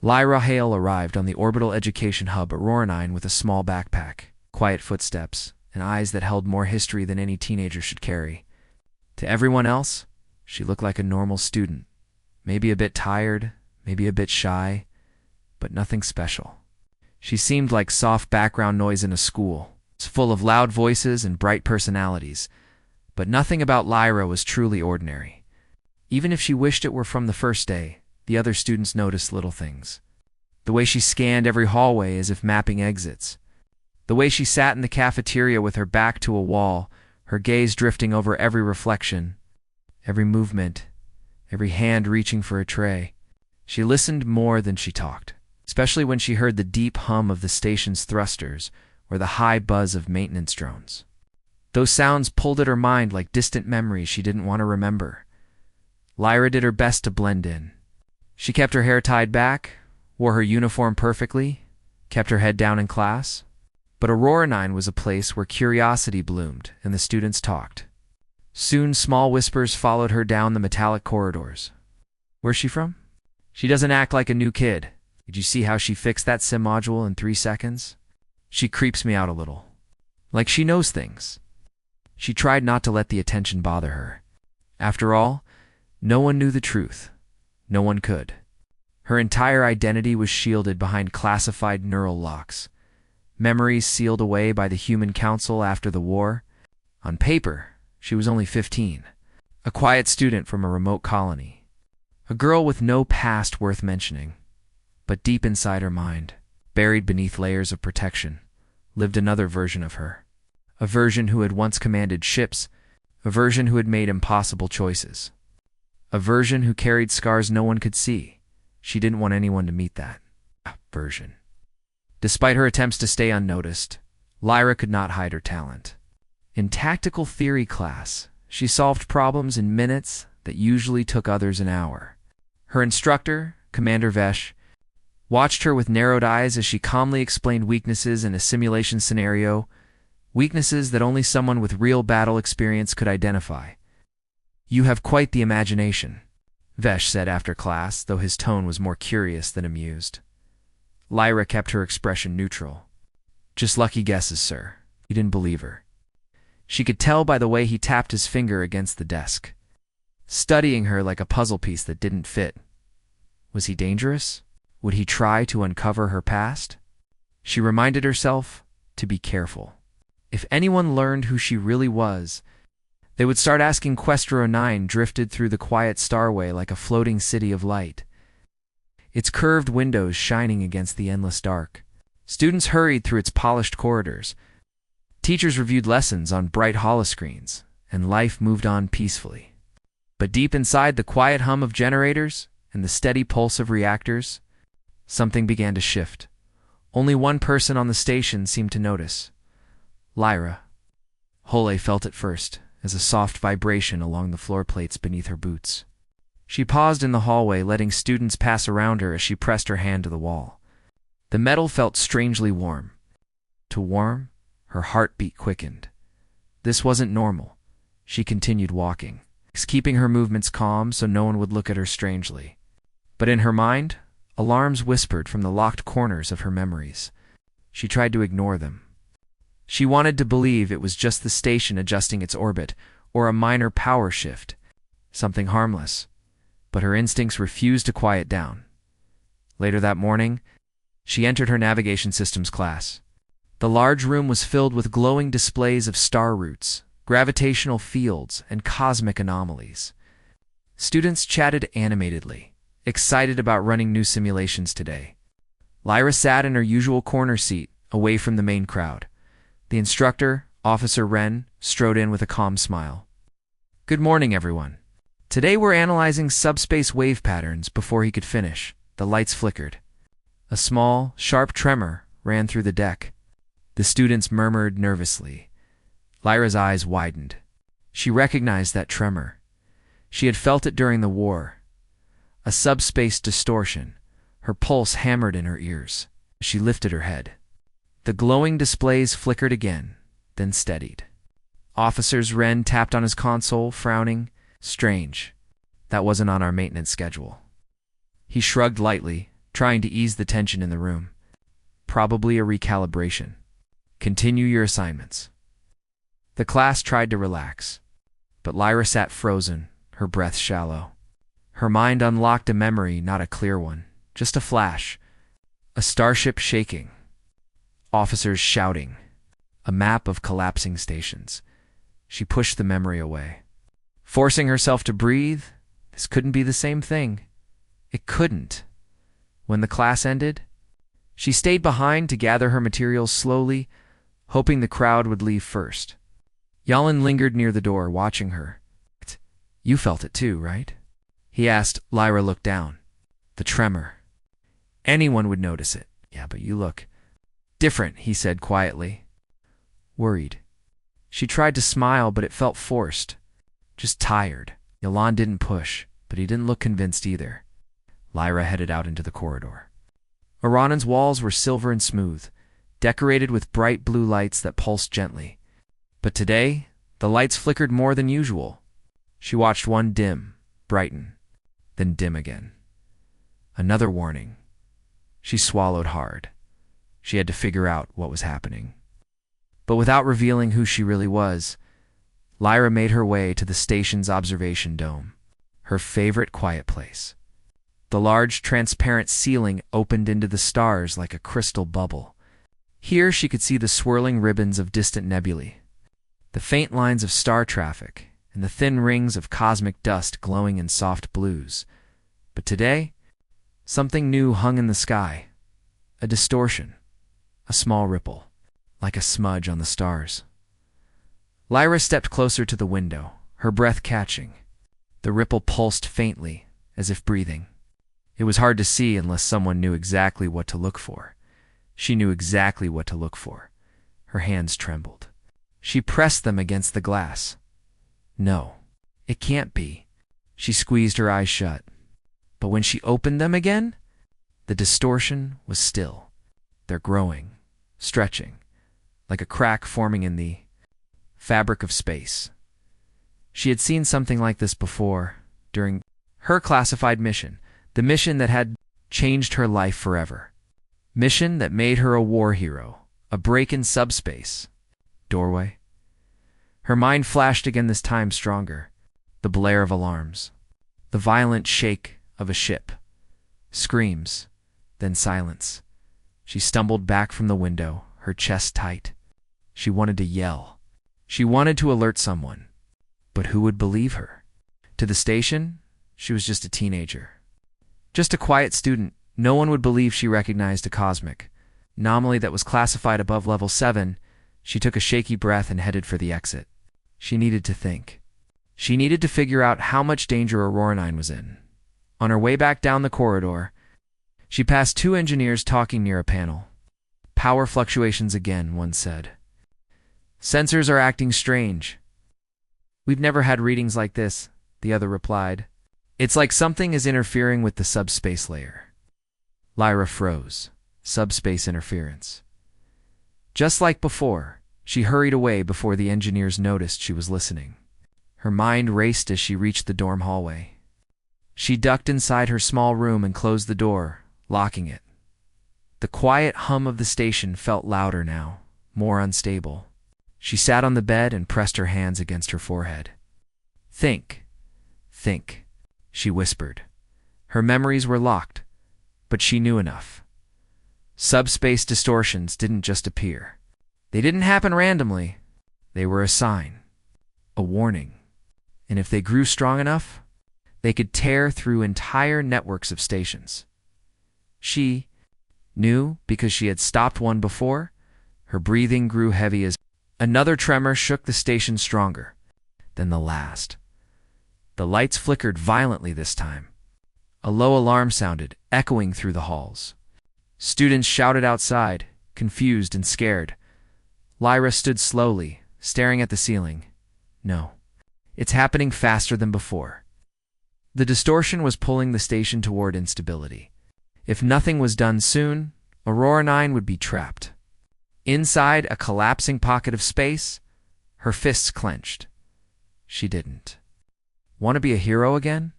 Lyra Hale arrived on the orbital education hub at Roranine with a small backpack, quiet footsteps, and eyes that held more history than any teenager should carry. To everyone else, she looked like a normal student, maybe a bit tired, maybe a bit shy, but nothing special. She seemed like soft background noise in a school. It's full of loud voices and bright personalities, but nothing about Lyra was truly ordinary. Even if she wished it were from the first day, the other students noticed little things. The way she scanned every hallway as if mapping exits. The way she sat in the cafeteria with her back to a wall, her gaze drifting over every reflection, every movement, every hand reaching for a tray. She listened more than she talked, especially when she heard the deep hum of the station's thrusters or the high buzz of maintenance drones. Those sounds pulled at her mind like distant memories she didn't want to remember. Lyra did her best to blend in. She kept her hair tied back, wore her uniform perfectly, kept her head down in class. But Auroranine was a place where curiosity bloomed and the students talked. Soon small whispers followed her down the metallic corridors. Where's she from? She doesn't act like a new kid. Did you see how she fixed that sim module in 3 seconds? She creeps me out a little. Like she knows things. She tried not to let the attention bother her. After all, no one knew the truth. No one could. Her entire identity was shielded behind classified neural locks. Memories sealed away by the Human Council after the war. On paper, she was only 15, a quiet student from a remote colony, a girl with no past worth mentioning. But deep inside her mind, buried beneath layers of protection, lived another version of her. A version who had once commanded ships, a version who had made impossible choices, a version who carried scars no one could see. She didn't want anyone to meet that version. Despite her attempts to stay unnoticed, Lyra could not hide her talent. In tactical theory class, she solved problems in minutes that usually took others an hour. Her instructor, Commander Vesh, watched her with narrowed eyes as she calmly explained weaknesses in a simulation scenario, weaknesses that only someone with real battle experience could identify. "You have quite the imagination," Vesh said after class, though his tone was more curious than amused. Lyra kept her expression neutral. "Just lucky guesses, sir." He didn't believe her. She could tell by the way he tapped his finger against the desk, studying her like a puzzle piece that didn't fit. Was he dangerous? Would he try to uncover her past? She reminded herself to be careful. If anyone learned who she really was, they would start asking. Questro 9 drifted through the quiet starway like a floating city of light, its curved windows shining against the endless dark. Students hurried through its polished corridors. Teachers reviewed lessons on bright holoscreens, and life moved on peacefully. But deep inside the quiet hum of generators and the steady pulse of reactors, something began to shift. Only one person on the station seemed to notice. Lyra. Hole felt it first, as a soft vibration along the floor plates beneath her boots. She paused in the hallway, letting students pass around her as she pressed her hand to the wall. The metal felt strangely warm. To warm, her heartbeat quickened. This wasn't normal. She continued walking, keeping her movements calm so no one would look at her strangely. But in her mind, alarms whispered from the locked corners of her memories. She tried to ignore them. She wanted to believe it was just the station adjusting its orbit, or a minor power shift, something harmless. But her instincts refused to quiet down. Later that morning, she entered her navigation systems class. The large room was filled with glowing displays of star routes, gravitational fields, and cosmic anomalies. Students chatted animatedly, excited about running new simulations today. Lyra sat in her usual corner seat, away from the main crowd. The instructor, Officer Wren, strode in with a calm smile. "Good morning, everyone. Today we're analyzing subspace wave patterns." Before he could finish, the lights flickered. A small, sharp tremor ran through the deck. The students murmured nervously. Lyra's eyes widened. She recognized that tremor. She had felt it during the war. A subspace distortion. Her pulse hammered in her ears. She lifted her head. The glowing displays flickered again, then steadied. Officer Wren tapped on his console, frowning. "Strange. That wasn't on our maintenance schedule." He shrugged lightly, trying to ease the tension in the room. Probably a recalibration. Continue your assignments. The class tried to relax, but Lyra sat frozen, her breath shallow. Her mind unlocked a memory, not a clear one, just a flash. A starship shaking. Officers shouting. A map of collapsing stations. She pushed the memory away. Forcing herself to breathe, this couldn't be the same thing. It couldn't. When the class ended, she stayed behind to gather her materials slowly, hoping the crowd would leave first. Yalin lingered near the door, watching her. You felt it too, right? He asked. Lyra looked down. The tremor. Anyone would notice it. Yeah, but you look different, he said quietly. Worried. She tried to smile, but it felt forced. Just tired. Yalan didn't push, but he didn't look convinced either. Lyra headed out into the corridor. Aranan's walls were silver and smooth, decorated with bright blue lights that pulsed gently. But today, the lights flickered more than usual. She watched one dim, brighten, then dim again. Another warning. She swallowed hard. She had to figure out what was happening. But without revealing who she really was, Lyra made her way to the station's observation dome, her favorite quiet place. The large, transparent ceiling opened into the stars like a crystal bubble. Here she could see the swirling ribbons of distant nebulae, the faint lines of star traffic, and the thin rings of cosmic dust glowing in soft blues. But today, something new hung in the sky. A distortion. A small ripple, like a smudge on the stars. Lyra stepped closer to the window, her breath catching. The ripple pulsed faintly, as if breathing. It was hard to see unless someone knew exactly what to look for. She knew exactly what to look for. Her hands trembled. She pressed them against the glass. No, it can't be. She squeezed her eyes shut. But when she opened them again, the distortion was still. They're growing, stretching, like a crack forming in the fabric of space. She had seen something like this before, during her classified mission, the mission that had changed her life forever. Mission that made her a war hero, a break in subspace. Doorway. Her mind flashed again, this time stronger. The blare of alarms. The violent shake of a ship. Screams, then silence. She stumbled back from the window, her chest tight. She wanted to yell. She wanted to alert someone. But who would believe her? To the station, she was just a teenager. Just a quiet student. No one would believe she recognized a cosmic anomaly that was classified above level 7. She took a shaky breath and headed for the exit. She needed to think. She needed to figure out how much danger Aurora 9 was in. On her way back down the corridor, she passed 2 engineers talking near a panel. Power fluctuations again, one said. Sensors are acting strange. We've never had readings like this, the other replied. It's like something is interfering with the subspace layer. Lyra froze. Subspace interference. Just like before, she hurried away before the engineers noticed she was listening. Her mind raced as she reached the dorm hallway. She ducked inside her small room and closed the door, locking it. The quiet hum of the station felt louder now, more unstable. She sat on the bed and pressed her hands against her forehead. Think, she whispered. Her memories were locked, but she knew enough. Subspace distortions didn't just appear. They didn't happen randomly. They were a sign, a warning. And if they grew strong enough, they could tear through entire networks of stations. She knew because she had stopped one before. Her breathing grew heavy as another tremor shook the station stronger than the last. The lights flickered violently this time. A low alarm sounded, echoing through the halls. Students shouted outside, confused and scared. Lyra stood slowly, staring at the ceiling. No, it's happening faster than before. The distortion was pulling the station toward instability. If nothing was done soon, Aurora 9 would be trapped. Inside a collapsing pocket of space, her fists clenched. She didn't want to be a hero again?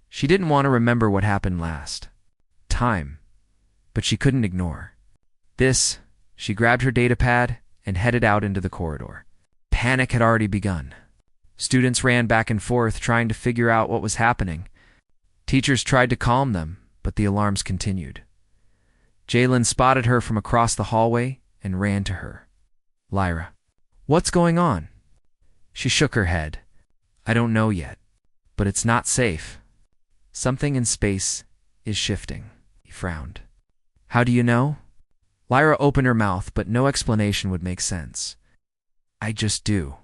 She didn't want to remember what happened last. Time but she couldn't ignore. She grabbed her datapad and headed out into the corridor. Panic had already begun. Students ran back and forth trying to figure out what was happening. Teachers tried to calm them, but the alarms continued. Jalen spotted her from across the hallway and ran to her. "Lyra, what's going on?" She shook her head. "I don't know yet, but it's not safe. Something in space is shifting." He frowned. "How do you know?" Lyra opened her mouth, but no explanation would make sense. "I just do."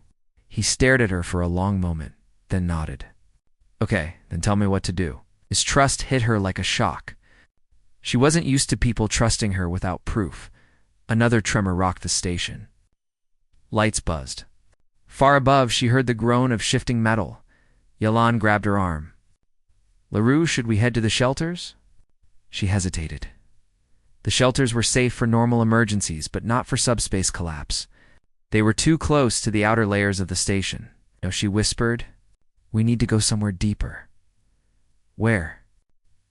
He stared at her for a long moment, then nodded. "Okay, then tell me what to do." His trust hit her like a shock. She wasn't used to people trusting her without proof. Another tremor rocked the station. Lights buzzed. Far above, she heard the groan of shifting metal. Yalan grabbed her arm. "LaRue, should we head to the shelters?" She hesitated. The shelters were safe for normal emergencies, but not for subspace collapse. They were too close to the outer layers of the station. "No," she whispered. "We need to go somewhere deeper." "Where?"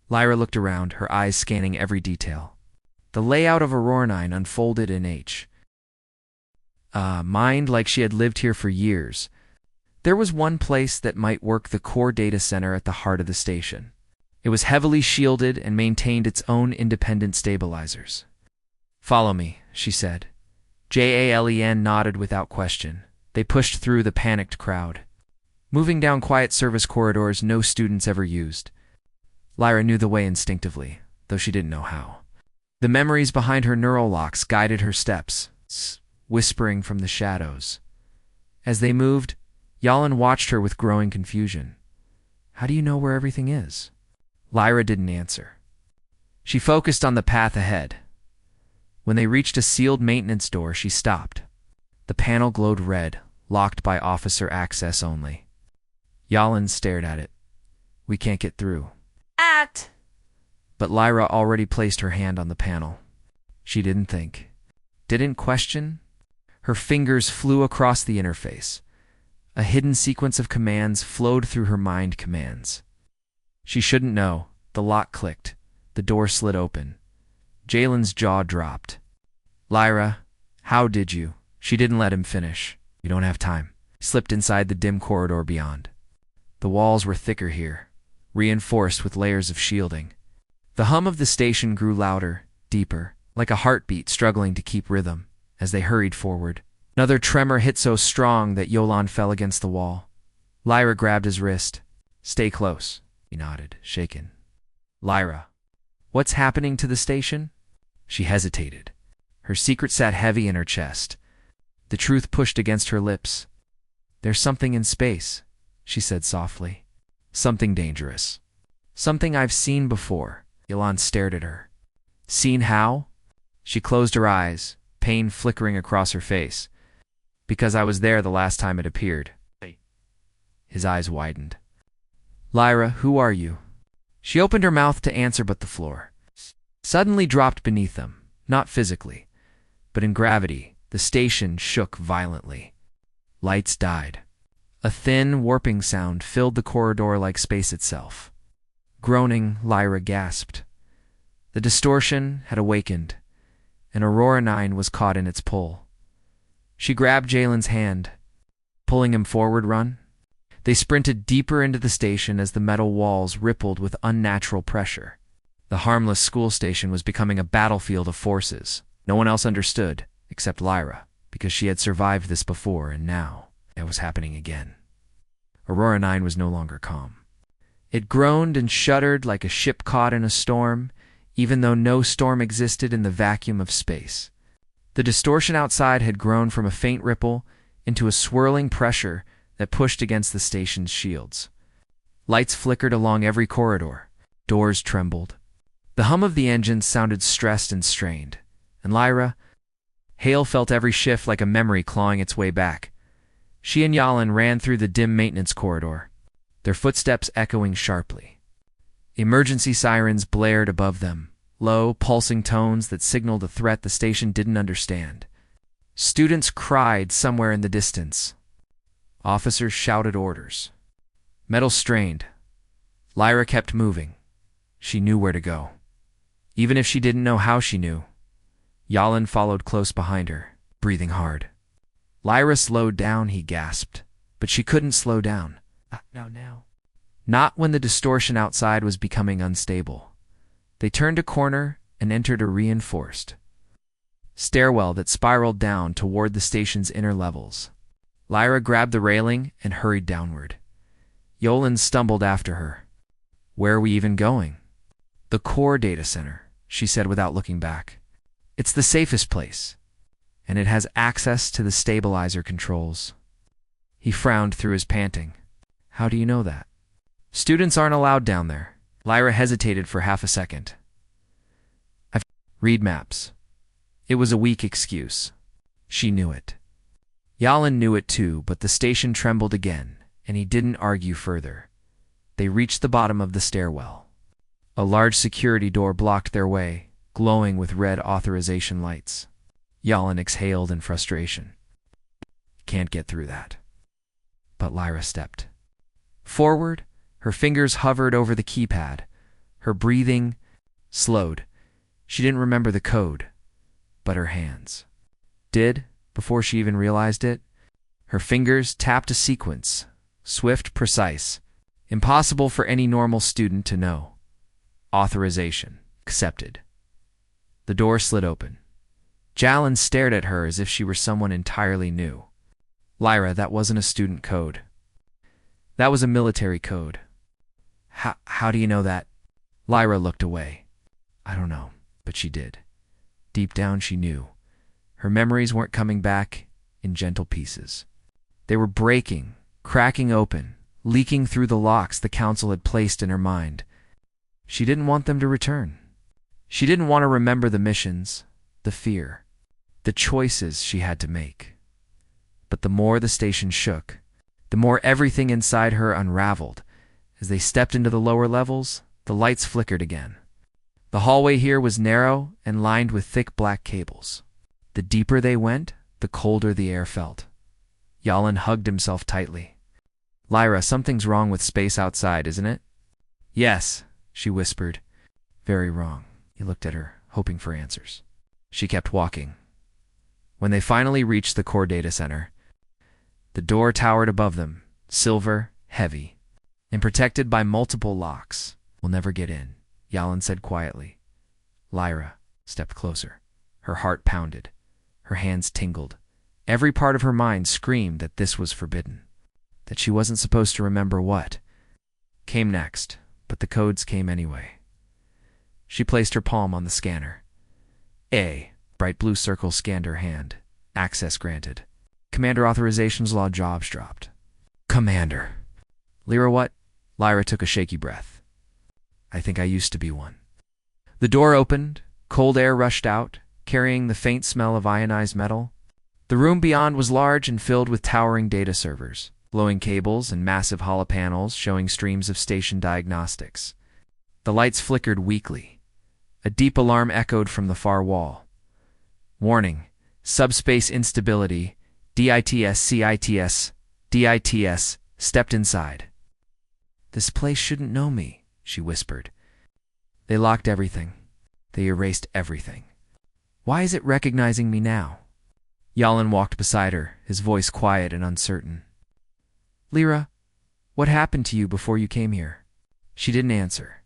Lyra looked around, her eyes scanning every detail. The layout of Auroranine unfolded in mind like she had lived here for years. There was one place that might work: the core data center at the heart of the station. It was heavily shielded and maintained its own independent stabilizers. "Follow me," she said. Jalen nodded without question. They pushed through the panicked crowd, moving down quiet service corridors no students ever used. Lyra knew the way instinctively, though she didn't know how. The memories behind her neural locks guided her steps, whispering from the shadows. As they moved, Yalan watched her with growing confusion. "How do you know where everything is?" Lyra didn't answer. She focused on the path ahead. When they reached a sealed maintenance door, she stopped. The panel glowed red, locked by officer access only. Yalan stared at it. "We can't get through." But Lyra already placed her hand on the panel. She didn't think. Didn't question. Her fingers flew across the interface. A hidden sequence of commands flowed through her mind. Commands. She shouldn't know. The lock clicked. The door slid open. Jalen's jaw dropped. "Lyra, how did you?" She didn't let him finish. "You don't have time." Slipped inside the dim corridor beyond. The walls were thicker here, reinforced with layers of shielding. The hum of the station grew louder, deeper, like a heartbeat struggling to keep rhythm, as they hurried forward. Another tremor hit so strong that Yalan fell against the wall. Lyra grabbed his wrist. "Stay close," he nodded, shaken. "Lyra, what's happening to the station?" She hesitated. Her secret sat heavy in her chest. The truth pushed against her lips. "There's something in space," she said softly. "Something dangerous. Something I've seen before." Yalan stared at her. "Seen how?" She closed her eyes, pain flickering across her face. "Because I was there the last time it appeared." His eyes widened. "Lyra, who are you?" She opened her mouth to answer, but the floor suddenly dropped beneath them, not physically, but in gravity. The station shook violently. Lights died. A thin, warping sound filled the corridor like space itself. Groaning, Lyra gasped. The distortion had awakened, and Auroranine was caught in its pull. She grabbed Jalen's hand, pulling him forward. "Run." They sprinted deeper into the station as the metal walls rippled with unnatural pressure. The harmless school station was becoming a battlefield of forces. No one else understood, except Lyra, because she had survived this before, and now it was happening again. Auroranine was no longer calm. It groaned and shuddered like a ship caught in a storm, even though no storm existed in the vacuum of space. The distortion outside had grown from a faint ripple into a swirling pressure that pushed against the station's shields. Lights flickered along every corridor. Doors trembled. The hum of the engines sounded stressed and strained. And Hale felt every shift like a memory clawing its way back. She and Yalan ran through the dim maintenance corridor, their footsteps echoing sharply. Emergency sirens blared above them, low, pulsing tones that signaled a threat the station didn't understand. Students cried somewhere in the distance. Officers shouted orders. Metal strained. Lyra kept moving. She knew where to go. Even if she didn't know how she knew. Yalin followed close behind her, breathing hard. Lyra slowed down, he gasped, but she couldn't slow down. Now. Not when the distortion outside was becoming unstable. They turned a corner and entered a reinforced stairwell that spiraled down toward the station's inner levels. Lyra grabbed the railing and hurried downward. Yolin stumbled after her. Where are we even going? The core data center, she said without looking back. It's the safest place, and it has access to the stabilizer controls. He frowned through his panting. How do you know that? Students aren't allowed down there. Lyra hesitated for half a second. Read maps. It was a weak excuse. She knew it. Yalin knew it too, but the station trembled again, and he didn't argue further. They reached the bottom of the stairwell. A large security door blocked their way, glowing with red authorization lights. Yalin exhaled in frustration. Can't get through that. But Lyra stepped forward. Her fingers hovered over the keypad. Her breathing slowed. She didn't remember the code, but her hands did, before she even realized it. Her fingers tapped a sequence, swift, precise, impossible for any normal student to know. Authorization accepted. The door slid open. Yalin stared at her as if she were someone entirely new. Lyra, that wasn't a student code. That was a military code. How do you know that? Lyra looked away. I don't know, but she did. Deep down she knew. Her memories weren't coming back in gentle pieces. They were breaking, cracking open, leaking through the locks the council had placed in her mind. She didn't want them to return. She didn't want to remember the missions, the fear, the choices she had to make. But the more the station shook, the more everything inside her unraveled. As they stepped into the lower levels, the lights flickered again. The hallway here was narrow and lined with thick black cables. The deeper they went, the colder the air felt. Yalin hugged himself tightly. Lyra, something's wrong with space outside, isn't it? Yes, she whispered. Very wrong. He looked at her, hoping for answers. She kept walking. When they finally reached the core data center, the door towered above them, silver, heavy, and protected by multiple locks. We'll never get in, Yalin said quietly. Lyra stepped closer. Her heart pounded. Her hands tingled. Every part of her mind screamed that this was forbidden, that she wasn't supposed to remember what came next, but the codes came anyway. She placed her palm on the scanner. A bright blue circle scanned her hand. Access granted. Commander authorizations law jobs dropped. Commander. Lyra, what? Lyra took a shaky breath. I think I used to be one. The door opened. Cold air rushed out, carrying the faint smell of ionized metal. The room beyond was large and filled with towering data servers, glowing cables and massive holo panels showing streams of station diagnostics. The lights flickered weakly. A deep alarm echoed from the far wall. Warning: subspace instability. DITS. Stepped inside. This place shouldn't know me, she whispered. They locked everything. They erased everything. Why is it recognizing me now? Yalin walked beside her, his voice quiet and uncertain. Lyra, what happened to you before you came here? She didn't answer,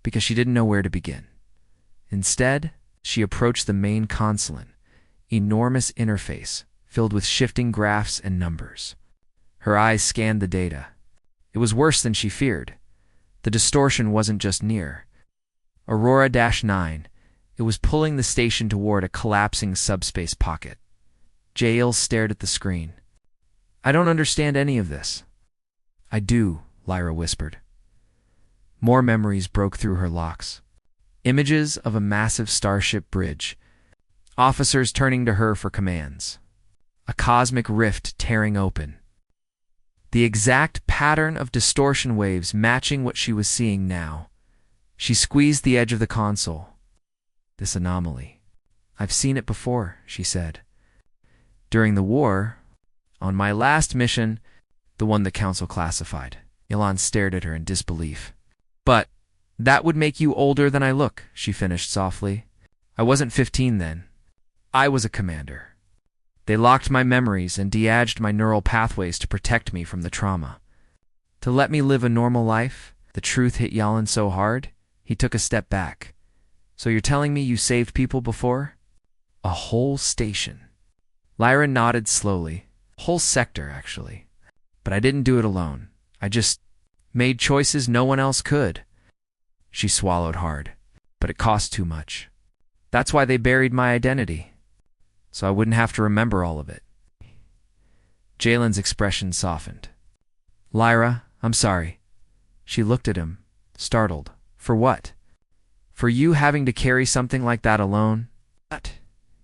because she didn't know where to begin. Instead, she approached the main console, enormous interface filled with shifting graphs and numbers. Her eyes scanned the data. It was worse than she feared. The distortion wasn't just near. Aurora-9, it was pulling the station toward a collapsing subspace pocket. Jael stared at the screen. I don't understand any of this. I do, Lyra whispered. More memories broke through her locks. Images of a massive starship bridge. Officers turning to her for commands. A cosmic rift tearing open. The exact pattern of distortion waves matching what she was seeing now. She squeezed the edge of the console. This anomaly. I've seen it before, she said. During the war, on my last mission, the one the council classified. Yalin stared at her in disbelief. But That would make you older than I look, she finished softly. I wasn't 15 then. I was a commander. They locked my memories and de-aged my neural pathways to protect me from the trauma. To let me live a normal life, the truth hit Yalan so hard, he took a step back. So you're telling me you saved people before? A whole station. Lyra nodded slowly. Whole sector, actually. But I didn't do it alone. I just made choices no one else could. She swallowed hard. But it cost too much. That's why they buried my identity. So I wouldn't have to remember all of it. Jalen's expression softened. Lyra, I'm sorry. She looked at him, startled. For what? For you having to carry something like that alone? What?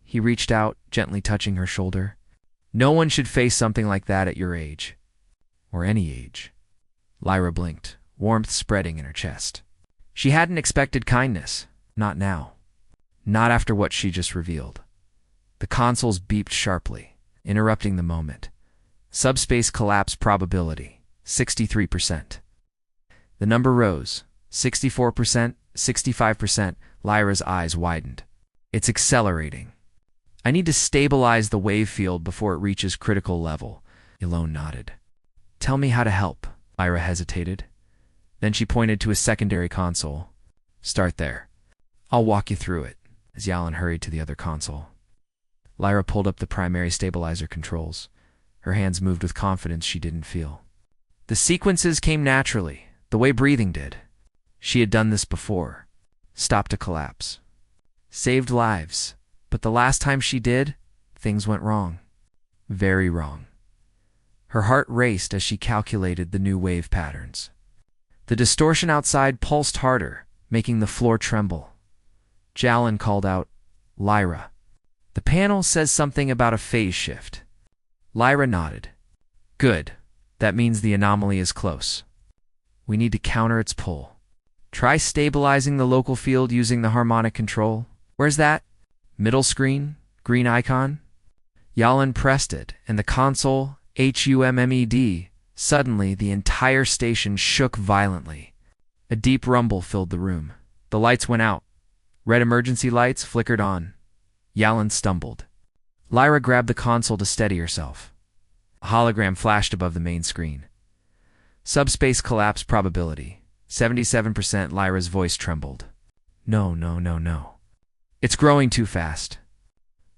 He reached out, gently touching her shoulder. No one should face something like that at your age. Or any age. Lyra blinked, warmth spreading in her chest. She hadn't expected kindness. Not now. Not after what she just revealed. The consoles beeped sharply, interrupting the moment. Subspace collapse probability, 63%. The number rose, 64%, 65%. Lyra's eyes widened. It's accelerating. I need to stabilize the wave field before it reaches critical level. Elone nodded. Tell me how to help. Lyra hesitated. Then she pointed to a secondary console. Start there. I'll walk you through it, as Yalan hurried to the other console. Lyra pulled up the primary stabilizer controls. Her hands moved with confidence she didn't feel. The sequences came naturally, the way breathing did. She had done this before. Stopped a collapse. Saved lives. But the last time she did, things went wrong. Very wrong. Her heart raced as she calculated the new wave patterns. The distortion outside pulsed harder, making the floor tremble. Jalan called out, Lyra. The panel says something about a phase shift. Lyra nodded. Good. That means the anomaly is close. We need to counter its pull. Try stabilizing the local field using the harmonic control. Where's that? Middle screen? Green icon? Yalan pressed it, and the console, HUMMED, suddenly the entire station shook violently. A deep rumble filled the room. The lights went out. Red emergency lights flickered on. Yalan stumbled. Lyra grabbed the console to steady herself. A hologram flashed above the main screen. Subspace collapse probability, 77%. Lyra's voice trembled. No, no, no, no. It's growing too fast.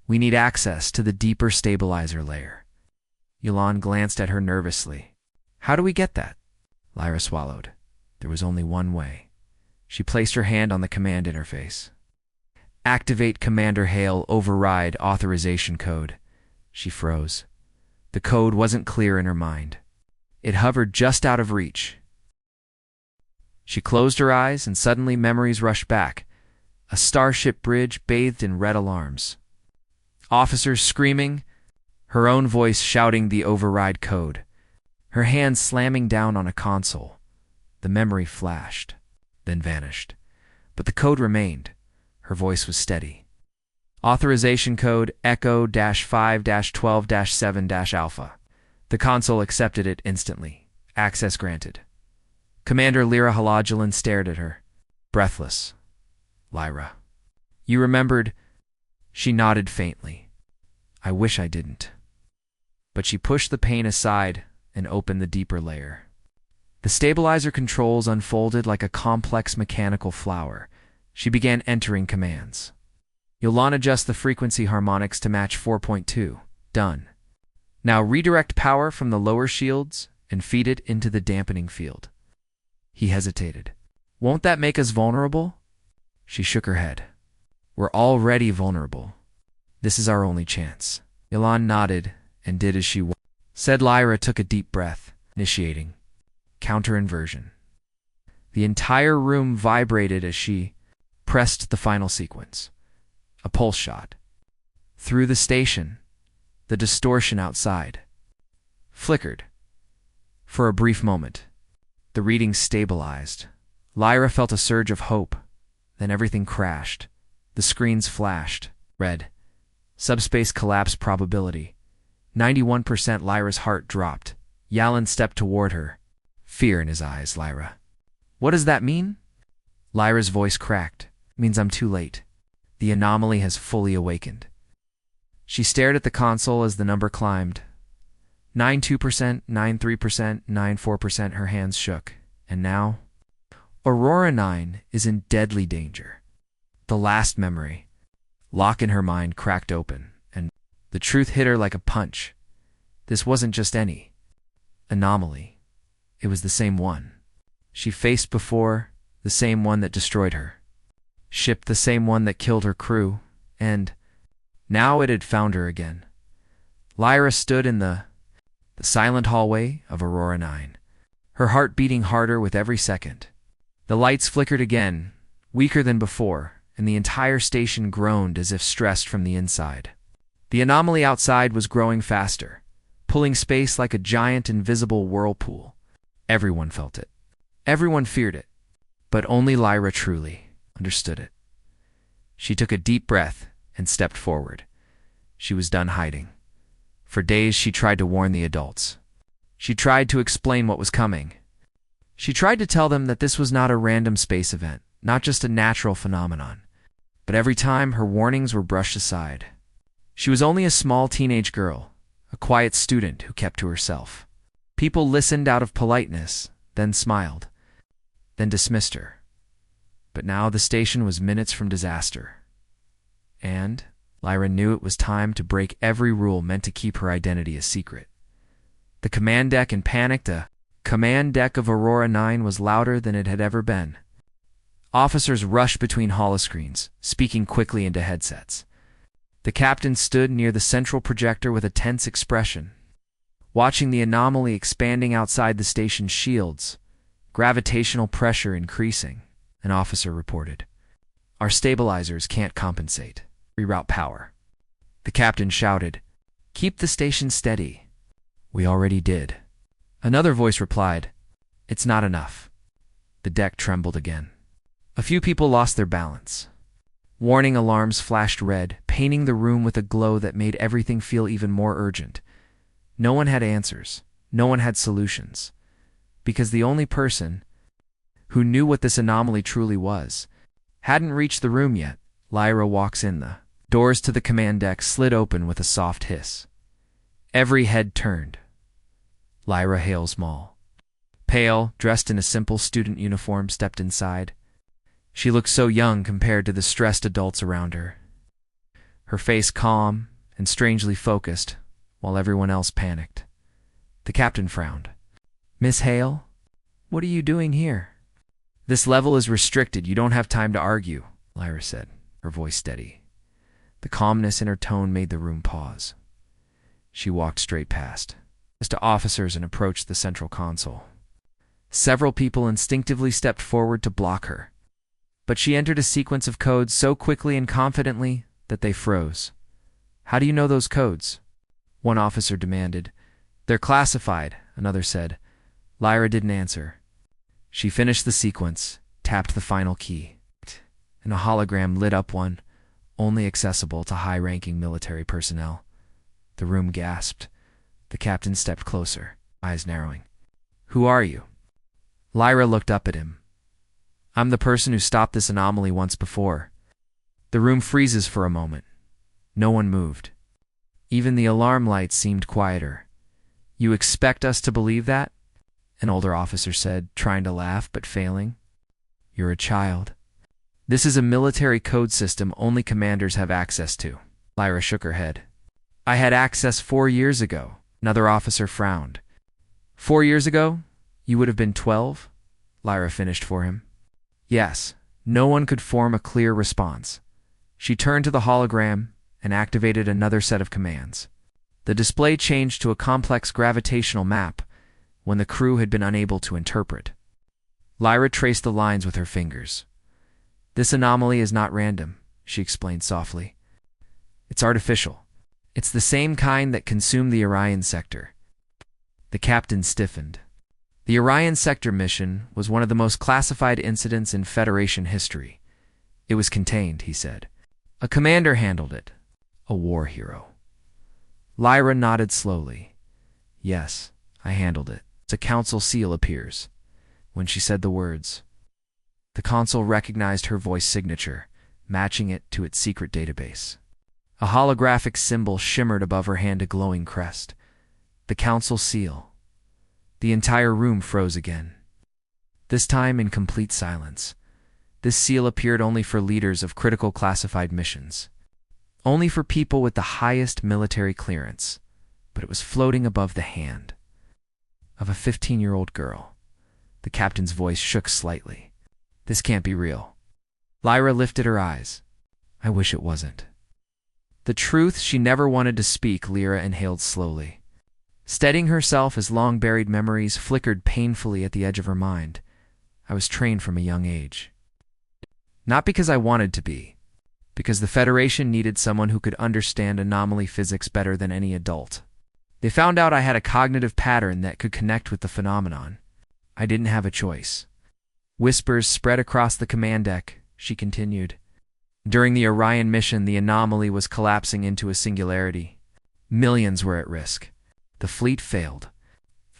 We need access to the deeper stabilizer layer. Yalan glanced at her nervously. How do we get that? Lyra swallowed. There was only one way. She placed her hand on the command interface. Activate Commander Hale Override Authorization Code. She froze. The code wasn't clear in her mind. It hovered just out of reach. She closed her eyes and suddenly memories rushed back. A starship bridge bathed in red alarms. Officers screaming, her own voice shouting the override code. Her hands slamming down on a console. The memory flashed, then vanished. But the code remained. Her voice was steady. Authorization code Echo-5-12-7-Alpha. The console accepted it instantly. Access granted. Commander Lyra Halogelan stared at her, breathless. Lyra. You remembered? She nodded faintly. I wish I didn't. But she pushed the pain aside and opened the deeper layer. The stabilizer controls unfolded like a complex mechanical flower. She began entering commands. Yalan adjust the frequency harmonics to match 4.2. Done. Now redirect power from the lower shields and feed it into the dampening field. He hesitated. Won't that make us vulnerable? She shook her head. We're already vulnerable. This is our only chance. Yalan nodded and did as she said. Lyra took a deep breath, initiating. Counter-inversion. The entire room vibrated as she pressed the final sequence. A pulse shot. Through the station, the distortion outside flickered. For a brief moment, the reading stabilized. Lyra felt a surge of hope. Then everything crashed. The screens flashed. Red. Subspace collapse probability. 91%. Lyra's heart dropped. Yalan stepped toward her. Fear in his eyes. Lyra. What does that mean? Lyra's voice cracked. Means I'm too late. The anomaly has fully awakened. She stared at the console as the number climbed. 92%, 93%, 94%, her hands shook. And now? Aurora 9 is in deadly danger. The last memory, lock in her mind, cracked open, and the truth hit her like a punch. This wasn't just any anomaly. It was the same one she faced before, the same one that destroyed her, shipped the same one that killed her crew, and now it had found her again. Lyra stood in the silent hallway of Aurora 9, her heart beating harder with every second. The lights flickered again, weaker than before, and the entire station groaned as if stressed from the inside. The anomaly outside was growing faster, pulling space like a giant invisible whirlpool. Everyone felt it. Everyone feared it. But only Lyra truly understood it. She took a deep breath and stepped forward. She was done hiding. For days she tried to warn the adults. She tried to explain what was coming. She tried to tell them that this was not a random space event, not just a natural phenomenon. But every time, her warnings were brushed aside. She was only a small teenage girl, a quiet student who kept to herself. People listened out of politeness, then smiled, then dismissed her. But now the station was minutes from disaster. And Lyra knew it was time to break every rule meant to keep her identity a secret. The command deck in panic. The command deck of Aurora 9 was louder than it had ever been. Officers rushed between holoscreens, speaking quickly into headsets. The captain stood near the central projector with a tense expression, watching the anomaly expanding outside the station's shields, gravitational pressure increasing. An officer reported, "Our stabilizers can't compensate. Reroute power." The captain shouted, "Keep the station steady." "We already did." Another voice replied, "It's not enough." The deck trembled again. A few people lost their balance. Warning alarms flashed red, painting the room with a glow that made everything feel even more urgent. No one had answers. No one had solutions. Because the only person who knew what this anomaly truly was hadn't reached the room yet. Lyra walks in. The doors to the command deck slid open with a soft hiss. Every head turned. Lyra Hale Small, pale, dressed in a simple student uniform, stepped inside. She looked so young compared to the stressed adults around her. Her face calm and strangely focused, while everyone else panicked. The captain frowned. "Miss Hale, what are you doing here?" "This level is restricted. You don't have time to argue," Lyra said, her voice steady. The calmness in her tone made the room pause. She walked straight past to officers and approached the central console. Several people instinctively stepped forward to block her, but she entered a sequence of codes so quickly and confidently that they froze. "How do you know those codes?" one officer demanded. "They're classified," another said. Lyra didn't answer. She finished the sequence, tapped the final key, and a hologram lit up, one only accessible to high-ranking military personnel. The room gasped. The captain stepped closer, eyes narrowing. "Who are you?" Lyra looked up at him. "I'm the person who stopped this anomaly once before." The room freezes for a moment. No one moved. Even the alarm lights seemed quieter. "You expect us to believe that?" an older officer said, trying to laugh but failing. "You're a child. This is a military code system only commanders have access to." Lyra shook her head. "I had access 4 years ago." Another officer frowned. 4 years ago? You would have been 12? Lyra finished for him. Yes. No one could form a clear response. She turned to the hologram and activated another set of commands. The display changed to a complex gravitational map when the crew had been unable to interpret. Lyra traced the lines with her fingers. "This anomaly is not random," she explained softly. "It's artificial. It's the same kind that consumed the Orion sector." The captain stiffened. The Orion sector mission was one of the most classified incidents in Federation history. It was contained, he said. A commander handled it. A war hero. Lyra nodded slowly. "Yes, I handled it." A council seal appears. When she said the words, The console recognized her voice signature, matching it to its secret database. A holographic symbol shimmered above her hand, a glowing crest. The council seal. The entire room froze again. This time in complete silence. This seal appeared only for leaders of critical classified missions. Only for people with the highest military clearance. But it was floating above the hand of a 15-year-old girl. The captain's voice shook slightly. This can't be real. Lyra lifted her eyes. I wish it wasn't. The truth she never wanted to speak, Lyra inhaled slowly. Steadying herself as long-buried memories flickered painfully at the edge of her mind. I was trained from a young age. Not because I wanted to be, because the Federation needed someone who could understand anomaly physics better than any adult. They found out I had a cognitive pattern that could connect with the phenomenon. I didn't have a choice. Whispers spread across the command deck, she continued. During the Orion mission, the anomaly was collapsing into a singularity. Millions were at risk. The fleet failed.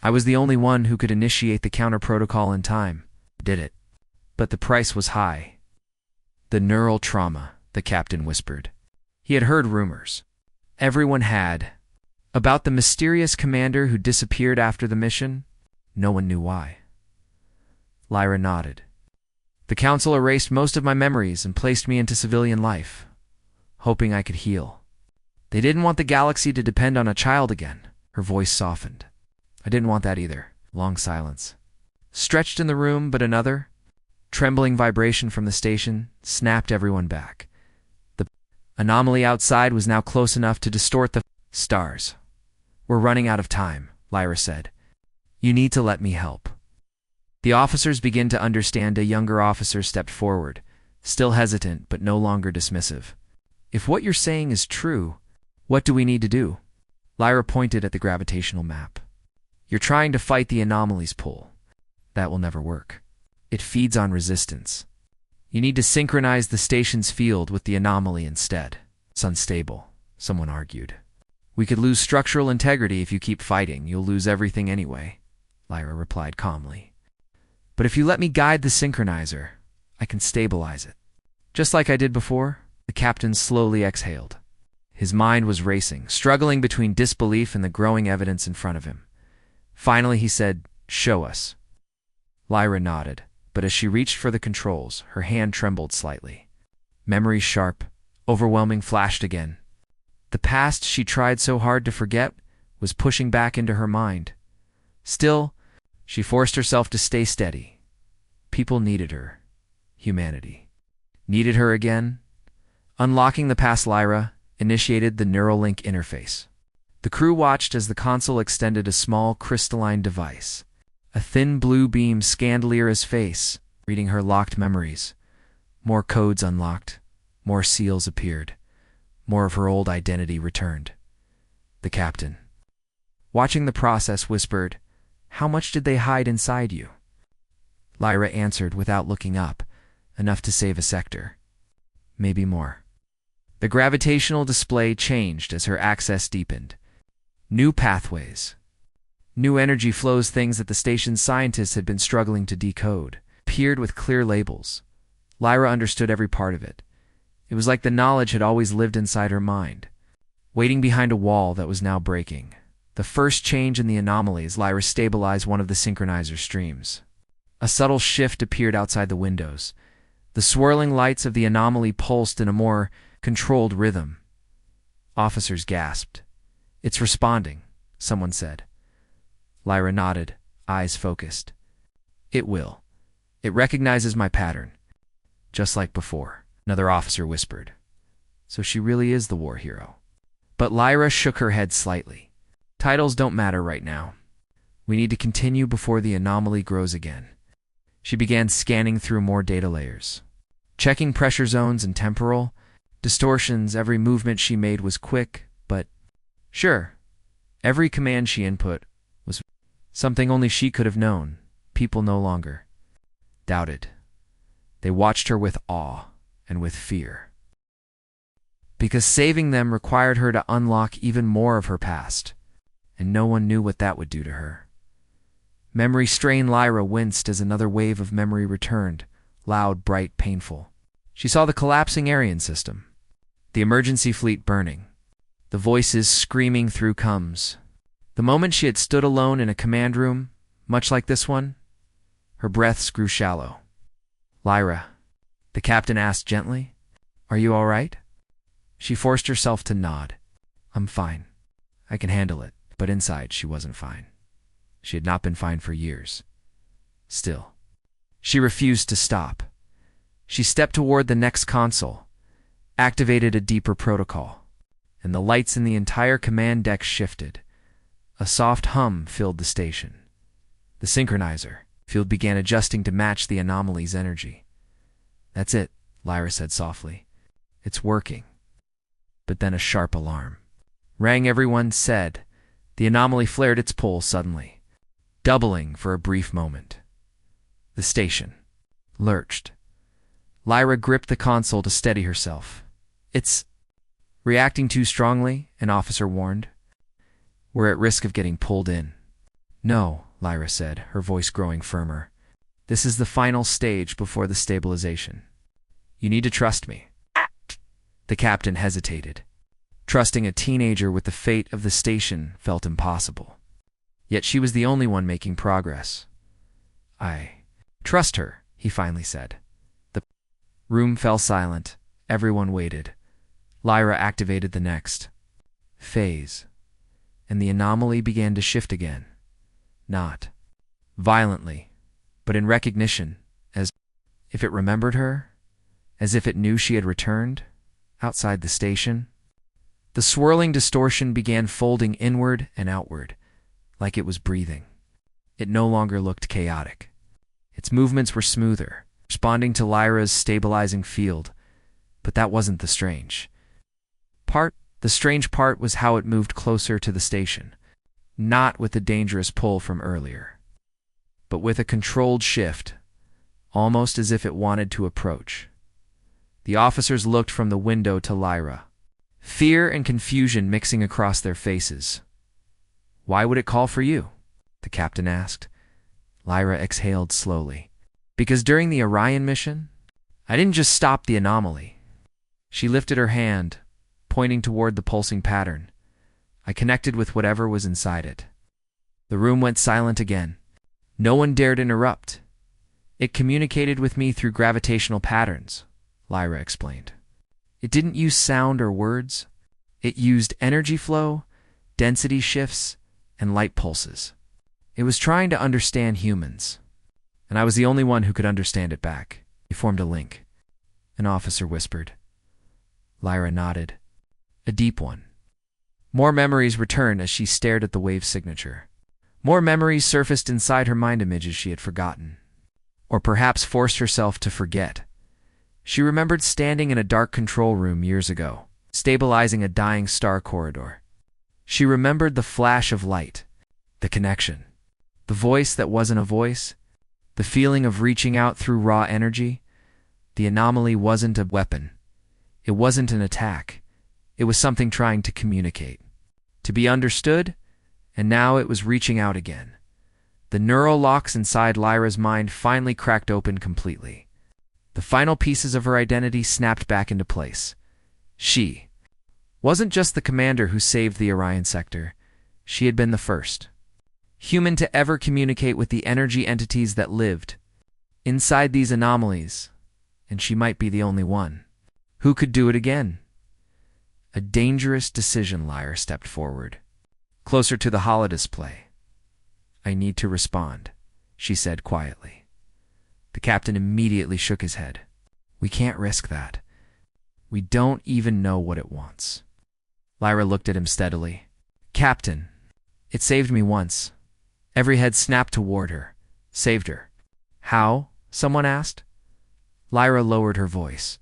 I was the only one who could initiate the counter-protocol in time. Did it. But the price was high. The neural trauma, the captain whispered. He had heard rumors. Everyone had. About the mysterious commander who disappeared after the mission. No one knew why. Lyra nodded. The council erased most of my memories and placed me into civilian life, hoping I could heal. They didn't want the galaxy to depend on a child again. Her voice softened. I didn't want that either. Long silence. Stretched in the room, but another, trembling vibration from the station, snapped everyone back. The anomaly outside was now close enough to distort the stars. We're running out of time, Lyra said. You need to let me help. The officers began to understand. A younger officer stepped forward, still hesitant but no longer dismissive. If what you're saying is true, what do we need to do? Lyra pointed at the gravitational map. You're trying to fight the anomaly's pull. That will never work. It feeds on resistance. You need to synchronize the station's field with the anomaly instead. It's unstable, someone argued. We could lose structural integrity if you keep fighting. You'll lose everything anyway, Lyra replied calmly. But if you let me guide the synchronizer, I can stabilize it. Just like I did before, the captain slowly exhaled. His mind was racing, struggling between disbelief and the growing evidence in front of him. Finally he said, "Show us." Lyra nodded, but as she reached for the controls, her hand trembled slightly. Memories sharp, overwhelming flashed again. The past she tried so hard to forget was pushing back into her mind. Still, she forced herself to stay steady. People needed her. Humanity needed her again. Unlocking the past, Lyra initiated the Neuralink interface. The crew watched as the console extended a small crystalline device. A thin blue beam scanned Lyra's face, reading her locked memories. More codes unlocked. More seals appeared. More of her old identity returned. The captain, watching the process, whispered, "How much did they hide inside you?" Lyra answered without looking up, "Enough to save a sector. Maybe more." The gravitational display changed as her access deepened. New pathways. New energy flows, things that the station's scientists had been struggling to decode, appeared with clear labels. Lyra understood every part of it. It was like the knowledge had always lived inside her mind, waiting behind a wall that was now breaking. The first change in the anomalies, Lyra stabilized one of the synchronizer streams. A subtle shift appeared outside the windows. The swirling lights of the anomaly pulsed in a more controlled rhythm. Officers gasped. "It's responding," someone said. Lyra nodded, eyes focused. "It will. It recognizes my pattern. Just like before," another officer whispered. So she really is the war hero. But Lyra shook her head slightly. Titles don't matter right now. We need to continue before the anomaly grows again. She began scanning through more data layers, checking pressure zones and temporal distortions. Every movement she made was quick, but sure. Every command she input was something only she could have known. People no longer doubted. They watched her with awe and with fear. Because saving them required her to unlock even more of her past, and no one knew what that would do to her. Memory strain. Lyra winced as another wave of memory returned, loud, bright, painful. She saw the collapsing Aryan system, the emergency fleet burning, the voices screaming through coms. The moment she had stood alone in a command room, much like this one, her breaths grew shallow. "Lyra," the captain asked gently, "are you all right?" She forced herself to nod. "I'm fine. I can handle it." But inside, she wasn't fine. She had not been fine for years. Still, she refused to stop. She stepped toward the next console, activated a deeper protocol, and the lights in the entire command deck shifted. A soft hum filled the station. The synchronizer field began adjusting to match the anomaly's energy. "That's it," Lyra said softly. "It's working." But then a sharp alarm rang. Everyone said. The anomaly flared its pulse suddenly, doubling for a brief moment. The station lurched. Lyra gripped the console to steady herself. "It's reacting too strongly," an officer warned. "We're at risk of getting pulled in." "No," Lyra said, her voice growing firmer. "This is the final stage before the stabilization. You need to trust me." The captain hesitated. Trusting a teenager with the fate of the station felt impossible. Yet she was the only one making progress. "I trust her," he finally said. The room fell silent. Everyone waited. Lyra activated the next phase, and the anomaly began to shift again. Not violently, but in recognition, as if it remembered her, as if it knew she had returned. Outside the station, the swirling distortion began folding inward and outward, like it was breathing. It no longer looked chaotic. Its movements were smoother, responding to Lyra's stabilizing field. But that wasn't the strange part. The strange part was how it moved closer to the station, not with the dangerous pull from earlier, but with a controlled shift, almost as if it wanted to approach. The officers looked from the window to Lyra, fear and confusion mixing across their faces. "Why would it call for you?" the captain asked. Lyra exhaled slowly. "Because during the Orion mission, I didn't just stop the anomaly." She lifted her hand, pointing toward the pulsing pattern. "I connected with whatever was inside it." The room went silent again. No one dared interrupt. "It communicated with me through gravitational patterns," Lyra explained. "It didn't use sound or words. It used energy flow, density shifts, and light pulses. It was trying to understand humans, and I was the only one who could understand it back. We formed a link," an officer whispered. Lyra nodded. A deep one. More memories returned as she stared at the wave signature. More memories surfaced inside her mind, images she had forgotten, or perhaps forced herself to forget. She remembered standing in a dark control room years ago, stabilizing a dying star corridor. She remembered the flash of light, the connection, the voice that wasn't a voice, the feeling of reaching out through raw energy. The anomaly wasn't a weapon. It wasn't an attack. It was something trying to communicate, to be understood, and now it was reaching out again. The neural locks inside Lyra's mind finally cracked open completely. The final pieces of her identity snapped back into place. She wasn't just the commander who saved the Orion sector. She had been the first human to ever communicate with the energy entities that lived inside these anomalies, and she might be the only one who could do it again. A dangerous decision. Lyra stepped forward, closer to the holodisplay. "I need to respond," she said quietly. The captain immediately shook his head. "We can't risk that. We don't even know what it wants." Lyra looked at him steadily. "Captain, it saved me once." Every head snapped toward her. "Saved her? How?" someone asked. Lyra lowered her voice.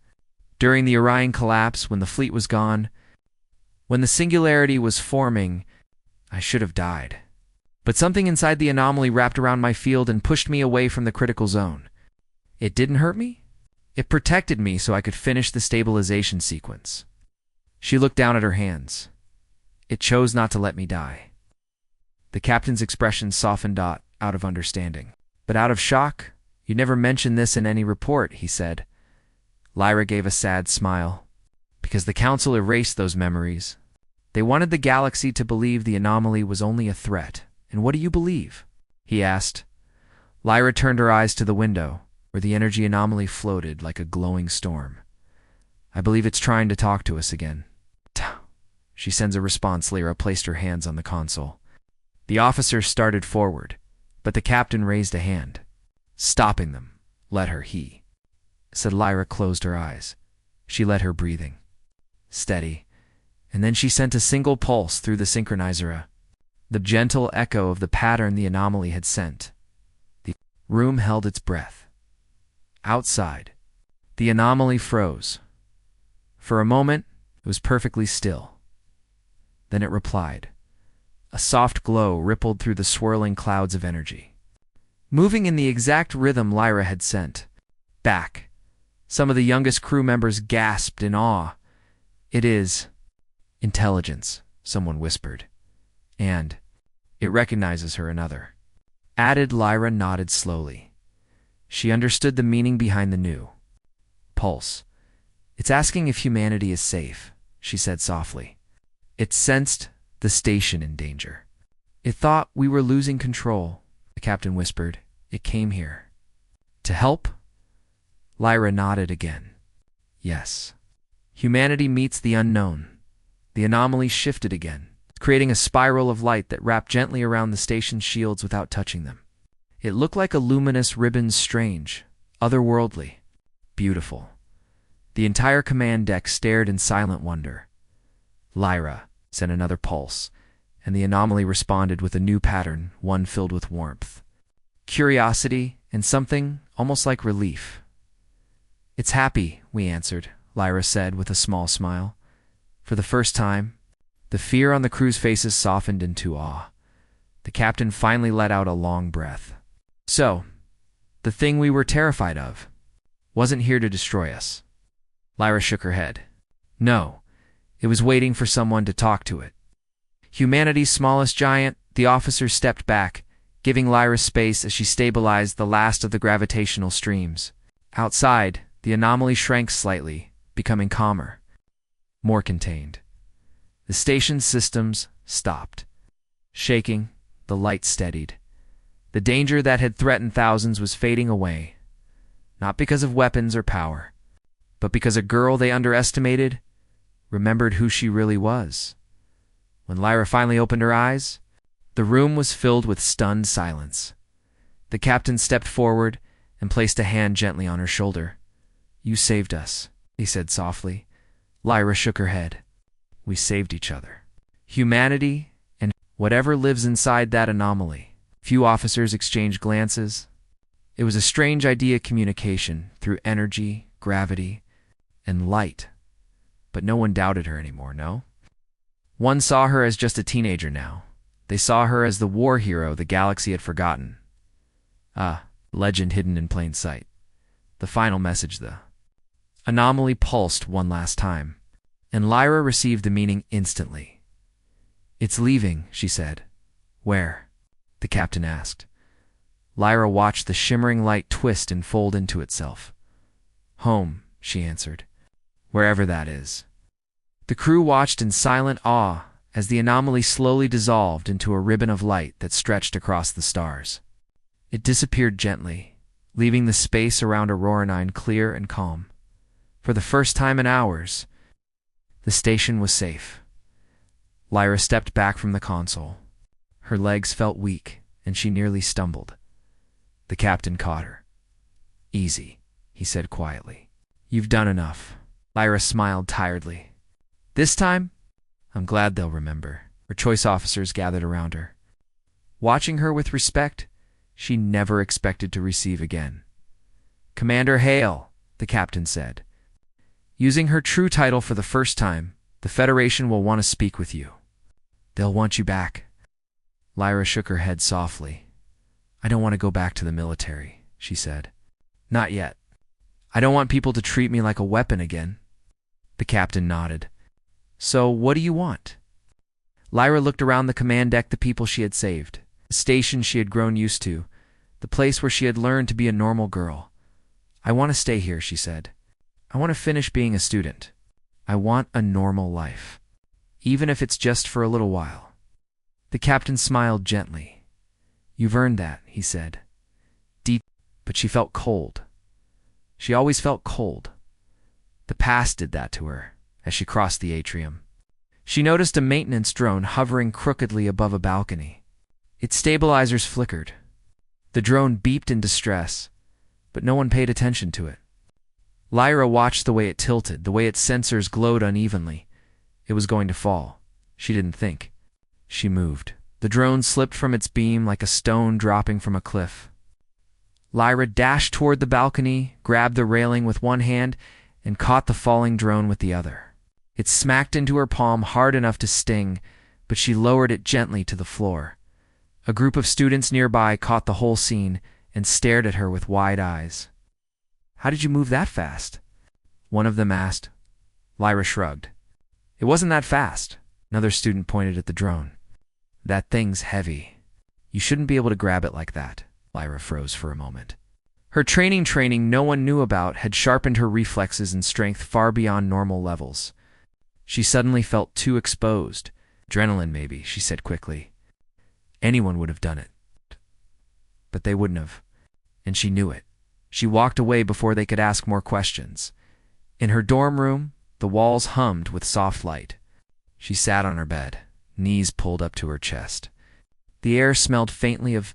"During the Orion collapse, when the fleet was gone, when the singularity was forming, I should have died. But something inside the anomaly wrapped around my field and pushed me away from the critical zone. It didn't hurt me. It protected me so I could finish the stabilization sequence." She looked down at her hands. "It chose not to let me die." The captain's expression softened out of understanding. "But out of shock, "You never mentioned this in any report," he said. Lyra gave a sad smile. "Because the Council erased those memories. They wanted the galaxy to believe the anomaly was only a threat. And what do you believe?" he asked. Lyra turned her eyes to the window, where the energy anomaly floated like a glowing storm. "I believe it's trying to talk to us again." She sends a response. Lyra placed her hands on the console. The officers started forward, but the captain raised a hand. "Stopping them. Let her," he said. Lyra closed her eyes. She let her breathing. Steady. And then she sent a single pulse through the synchronizer. The gentle echo of the pattern the anomaly had sent. The room held its breath. Outside, the anomaly froze. For a moment, it was perfectly still. Then it replied. A soft glow rippled through the swirling clouds of energy, moving in the exact rhythm Lyra had sent. Back. Some of the youngest crew members gasped in awe. "It is intelligence," someone whispered. "And it recognizes her," another added. Lyra nodded slowly. She understood the meaning behind the new pulse. "It's asking if humanity is safe," she said softly. "It sensed the station in danger. It thought we were losing control," the captain whispered. "It came here to help?" Lyra nodded again. "Yes." Humanity meets the unknown. The anomaly shifted again, creating a spiral of light that wrapped gently around the station's shields without touching them. It looked like a luminous ribbon, strange, otherworldly, beautiful. The entire command deck stared in silent wonder. Lyra sent another pulse, and the anomaly responded with a new pattern, one filled with warmth, curiosity, and something almost like relief. "It's happy," we answered, Lyra said with a small smile. For the first time, the fear on the crew's faces softened into awe. The captain finally let out a long breath. "So, the thing we were terrified of wasn't here to destroy us?" Lyra shook her head. "No, it was waiting for someone to talk to it." Humanity's smallest giant, the officer stepped back, giving Lyra space as she stabilized the last of the gravitational streams. Outside, the anomaly shrank slightly, becoming calmer, more contained. The station's systems stopped. Shaking, the light steadied. The danger that had threatened thousands was fading away, not because of weapons or power, but because a girl they underestimated remembered who she really was. When Lyra finally opened her eyes, the room was filled with stunned silence. The captain stepped forward and placed a hand gently on her shoulder. "You saved us," he said softly. Lyra shook her head. "We saved each other. Humanity and whatever lives inside that anomaly." Few officers exchanged glances. It was a strange idea, communication through energy, gravity, and light. But no one doubted her anymore, no? One saw her as just a teenager now. They saw her as the war hero the galaxy had forgotten. Legend hidden in plain sight. The final message, the anomaly pulsed one last time, and Lyra received the meaning instantly. "It's leaving," she said. "Where?" the captain asked. Lyra watched the shimmering light twist and fold into itself. "Home," she answered. "Wherever that is." The crew watched in silent awe as the anomaly slowly dissolved into a ribbon of light that stretched across the stars. It disappeared gently, leaving the space around Aurora 9 clear and calm. For the first time in hours, the station was safe. Lyra stepped back from the console. Her legs felt weak, and she nearly stumbled. The captain caught her. "Easy," he said quietly. "You've done enough." Lyra smiled tiredly. "This time, I'm glad they'll remember." Her choice officers gathered around her, watching her with respect she never expected to receive again. "Commander Hale," the captain said. "Using her true title for the first time, the Federation will want to speak with you. They'll want you back." Lyra shook her head softly. "I don't want to go back to the military," she said. "Not yet. I don't want people to treat me like a weapon again." The captain nodded. "So what do you want?" Lyra looked around the command deck, the people she had saved, the station she had grown used to, the place where she had learned to be a normal girl. "I want to stay here," she said. "I want to finish being a student. I want a normal life, even if it's just for a little while." The captain smiled gently. "You've earned that," he said. Deep, but she felt cold. She always felt cold. The past did that to her as she crossed the atrium. She noticed a maintenance drone hovering crookedly above a balcony. Its stabilizers flickered. The drone beeped in distress, but no one paid attention to it. Lyra watched the way it tilted, the way its sensors glowed unevenly. It was going to fall. She didn't think. She moved. The drone slipped from its beam like a stone dropping from a cliff. Lyra dashed toward the balcony, grabbed the railing with one hand, and caught the falling drone with the other. It smacked into her palm hard enough to sting, but she lowered it gently to the floor. A group of students nearby caught the whole scene and stared at her with wide eyes. "How did you move that fast?" one of them asked. Lyra shrugged. "It wasn't that fast." Another student pointed at the drone. "That thing's heavy. You shouldn't be able to grab it like that." Lyra froze for a moment. Her training no one knew about had sharpened her reflexes and strength far beyond normal levels. She suddenly felt too exposed. "Adrenaline, maybe," she said quickly. "Anyone would have done it. But they wouldn't have. And she knew it." She walked away before they could ask more questions. In her dorm room, the walls hummed with soft light. She sat on her bed, knees pulled up to her chest. The air smelled faintly of